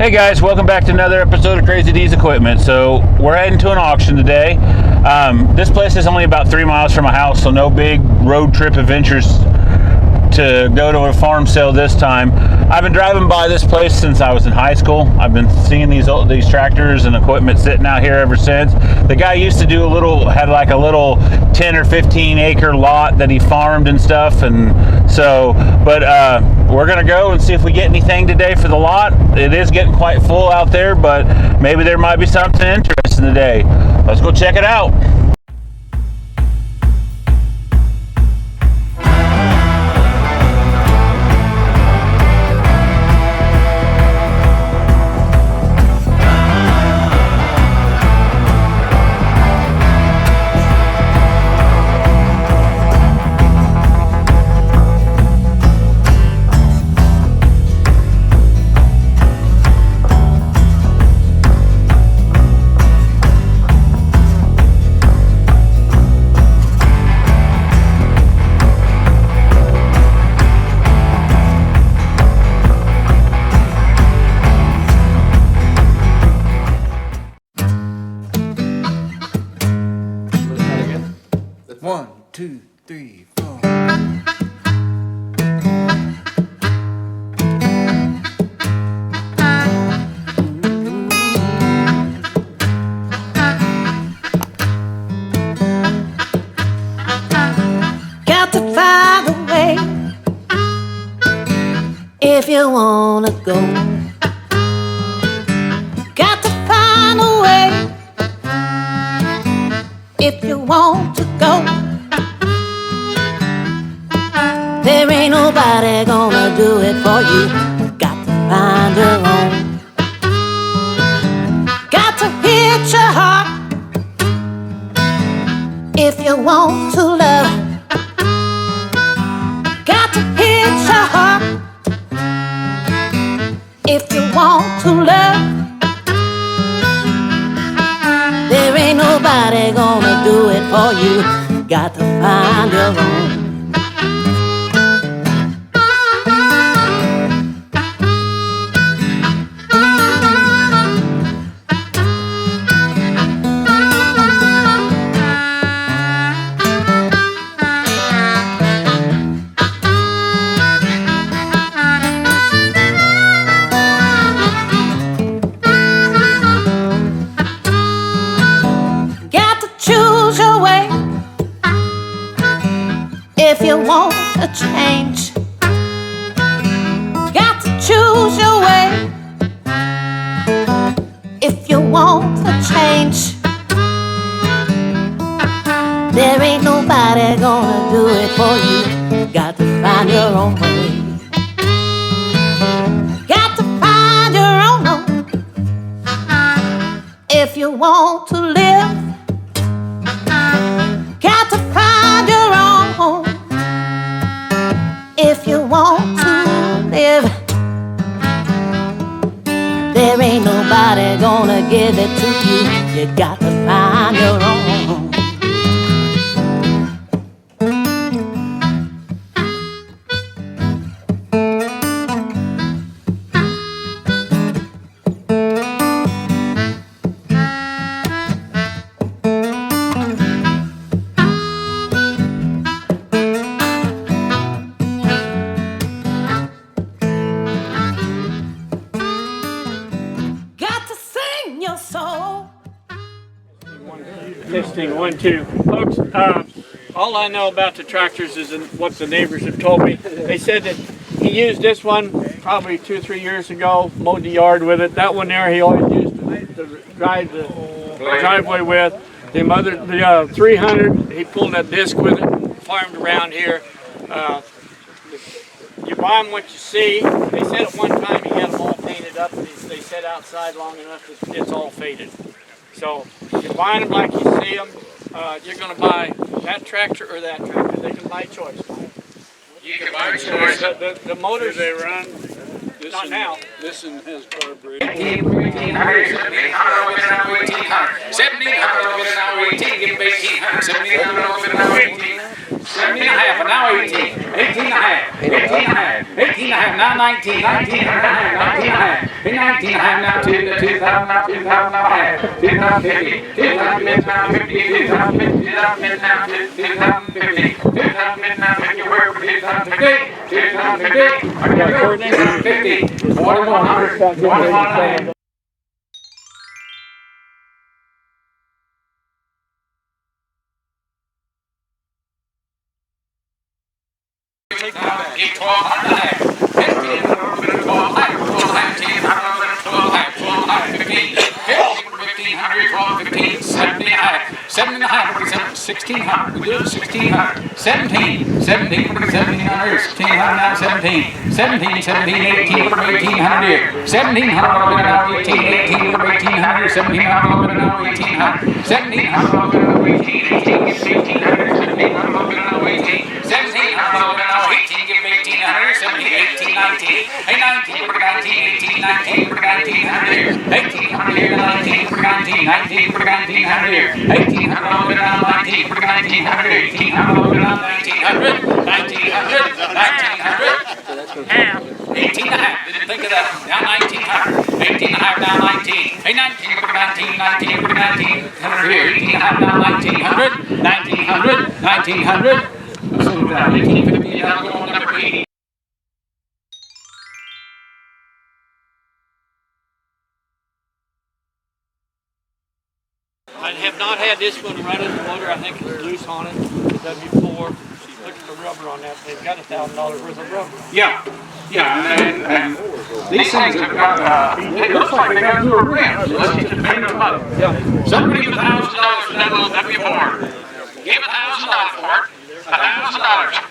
Hey guys, welcome back to another episode of Crazy D's Equipment. So we're heading to an auction today. This place is only about 3 miles from my house, so no big road trip adventures to go to a farm sale this time. I've been driving by this place since I was in high school. I've been seeing these tractors and equipment sitting out here ever since. The guy used to do had like a little 10 or 15 acre lot that he farmed and stuff, and so, but we're gonna go and see if we get anything today for the lot. It is getting quite full out there, but maybe there might be something interesting today. Let's go check it out. One, two, three, four. Got to find a way if you wanna go. Got to find a way if you want to go. There ain't nobody gonna do it for you. Got to find your own. Got to hit your heart if you want to love. Got to hit your heart if you want to love. There ain't nobody gonna do it for you. Got to find your own. Choose your way if you want to change. Got to choose your way if you want to change. There ain't nobody gonna do it for you. Got to find your own way. Got to find your own if you want to live. Got to find your own if you want to live. There ain't nobody gonna give it to you. You got to find your own. Testing 1, 2. Folks, all I know about the tractors is what the neighbors have told me. They said that he used this one probably 2 or 3 years ago, mowed the yard with it. That one there he always used to drive the driveway with. The 300, he pulled that disc with it, farmed around here. You buy them what you see. They said at one time he had them all painted up, and they sat outside long enough that it's all faded. So you're buying them like you see them. You're going to buy that tractor or that tractor. They can buy choice. You can buy choice. The motors they run. Not now. This one has carburetor. 1,800, 1,700 over an hour, 1,800. 1,700 over an hour, 1,800. Give them 1,800. 1,700 over an hour, 1,800. 17 and a half, and now 18. 18 and a half. 18 and a half. 18 and a half, now 19. 19 and a half. 19 and a half. 19 and a half, now 2,000, now 2,000 and a half. 2,050. 2,000 now 50. 2,050. 2,000 now 2,050. 2,000 now 50. Where for 2,050? 2,050. 2,050. 4,100. 4,100. Get 1,200 and a half. 15, 12 half, 12 half, 10, 12 half, 12 half, 15, 1,500, 12, 15, 70 and a half, 7 and a half, 1,600, we do it 1,600, 17, 17, 1,700, 1,600 now 17, 17, 17, 18, 1,800 here, 1,700, now 18, 18, 1,800, 1,700, now 1,800, 1,700, 18, 18, 1,800, 1,700, now 18, 1,700, now 18, give 1,800, 17, 18, 19, hey 19, 19, 18, 19, 1,900 here, 1,800 here, 19, 19, 19, 1,900 here, 1,800, 19, 1,900, 1,800, 1,900, 1,900, 1,900, half, 18 and a half, didn't think of that, now 1,900, 18 and a half, now 19, hey 19, 19, 19, 1,900 here, 18 and a half, now 1,900, 1,900, 1,900, 1,850, now going up to 80. I have not had this one run in the motor. I think it's loose on it. The W4. Look at the rubber on that. They've got $1,000 worth of rubber. Yeah, and these things have got, it looks like they got 2 rims. Let's just depend on money. Yeah. Somebody give $1,000 for that little W4. Give $1,000 for it. $1,000.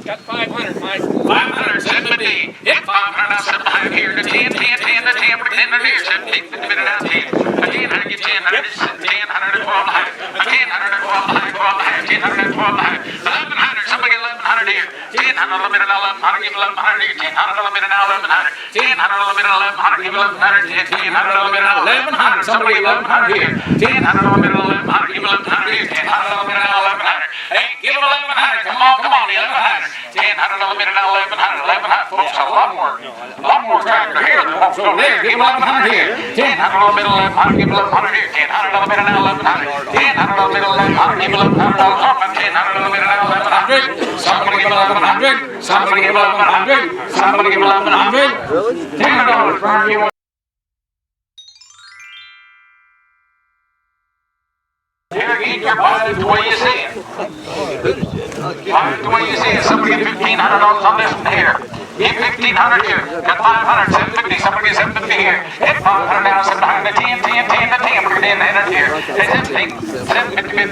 Got 500, Mike. 500, 750. Hit 500, now 700 here. 10, 10, 10, 10, 10, 10 here. 17, 50, now 10. 10, get 10, 10, 100, 12, 100, 12, 10, 100, 12, 12, 1,100. Somebody get 1,100 here. 10, 100, 1100, give 1,100 here. 10, 100, 1100, now 1,100. 10, 100, 1100, give 1,100. 10, 100, 1100, now 1,100. Somebody get 1,100 here. 10, 100, 1100, give 1,100 here. 10, 100, 1100, now 1,100. Hey, give 1,100. Come on, the 1,100. 10, 100, 1100, now 1,100. 1,100. Folks, a lot more tractor here than folks over there. Give 1,100 here. 10, 100, 1100, give 1,100 here. 10, 100, 1100, now 1,100. 10, 100, 1100, give 1,100. 10, 100, 1100, now 1,100. Somebody give 1,100. Somebody give 1,100. Somebody give 1,100. $10 for you. Here again, your body is the way you see it. Body is the way you see it. Somebody get $1,500 on this one here. Get 1,500 here. Got 500, 750. Somebody get 750 here. Hit 500 now, 700, 10, 10, 10, 10. We're getting 100 here. Hit 750,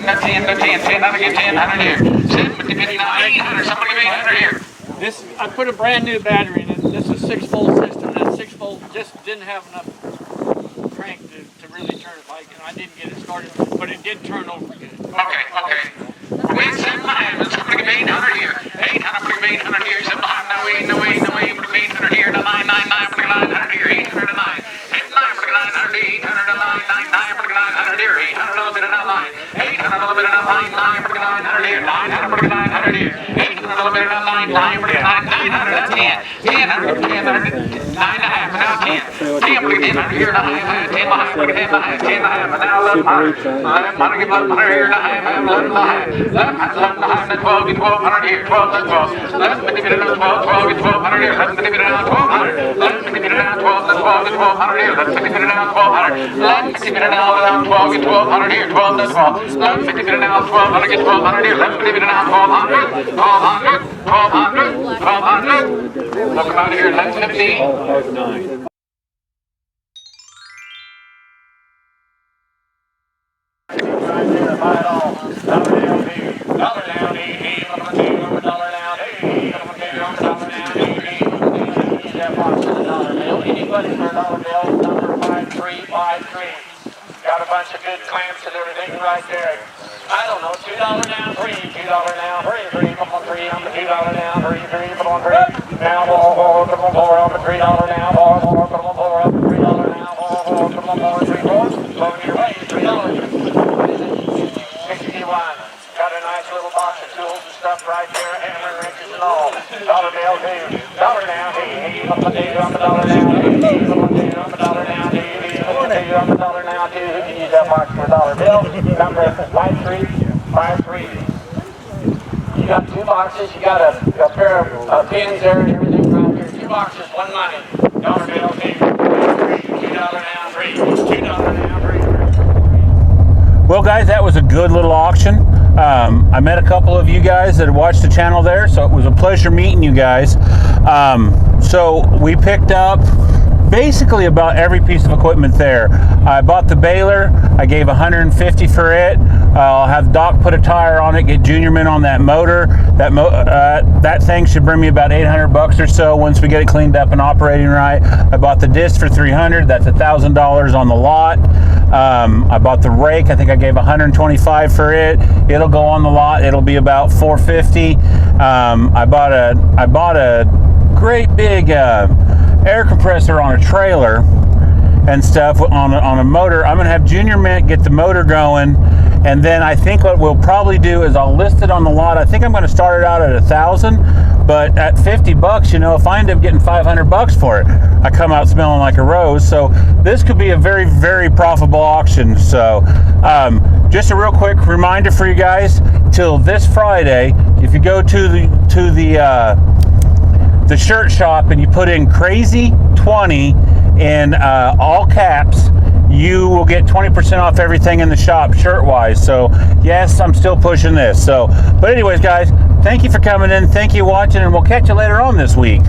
10, 10, 10. Now get 10, 100 here. 750, now 800. Somebody get 800 here. This, I put a brand new battery in it. This is a 6-volt system. That 6-volt just didn't have enough crank to really turn it like, and I didn't get it started, but it did turn over good. Okay. We had 700. Somebody get 800 here. 800, bring 800 here. 700, no way. Bring 800 here. 999, bring 900 here. 800 to 9. 9, bring 900 here. 800 to 9. 99, bring 900 here. 800 a little bit of 9. 800 a little bit of 9. 9, bring 900 here. 900, bring 900 here. 800 a little bit of 9. 9, bring 900 to 10. 10, 10, 9 and a half, now 10. 10, bring 10 here. 9, 10 behind, bring 10 behind. 10 and a half, and now 1100. 1100, give 1100 here. 9, 11 behind. 11 behind, 12, get 1200 here. 12, 12. 1150, get another 12, 12, get 1200 here. 1150, get another 1200. 1150, get another 12, 12, get 1200 here. 1150, get another 1200. 1150, get another 12, get 1200 here. 12, 12. 1150, get another 1200, get 1200 here. 1150, get another 1200. 1200, 1200, 1200. Welcome out here, 1150. Anybody for a $1 bill, number 5353. Got a bunch of good clamps and everything right there. I don't know, $2 down, $3 down, $3, come on, 3 on the $2 down, 3, come on, 3. Now, come on, 4 on the $3 down, 4, come on, 4 on the $3 down, 4, come on, 4, 3, 4. Load your way, $3. 61. Got a nice little box of bill number 5353. You got 2 boxes, you got a pair of pins there and everything around here. 2 boxes, 1 money. Dollar bill, $2 now, free. $2 now, free. Well, guys, that was a good little auction. I met a couple of you guys that watched the channel there, so it was a pleasure meeting you guys. So we picked up basically about every piece of equipment there. I bought the baler. I gave $150 for it. I'll have Doc put a tire on it, get Junior Mint on that motor. That thing should bring me about $800 or so once we get it cleaned up and operating right. I bought the disc for $300. That's $1,000 on the lot. I bought the rake. I think I gave $125 for it. It'll go on the lot. It'll be about $450. I bought a great big air compressor on a trailer and stuff on a motor. I'm gonna have Junior Mint get the motor going, and then I think what we'll probably do is I'll list it on the lot. I think I'm gonna start it out at $1,000, but at $50, you know, if I end up getting $500 for it, I come out smelling like a rose. So this could be a very, very profitable auction. So just a real quick reminder for you guys, till this Friday, if you go to the shirt shop and you put in crazy20 in all caps, you will get 20% off everything in the shop shirt wise. So yes, I'm still pushing this. So, but anyways, guys, thank you for coming in. Thank you for watching, and we'll catch you later on this week.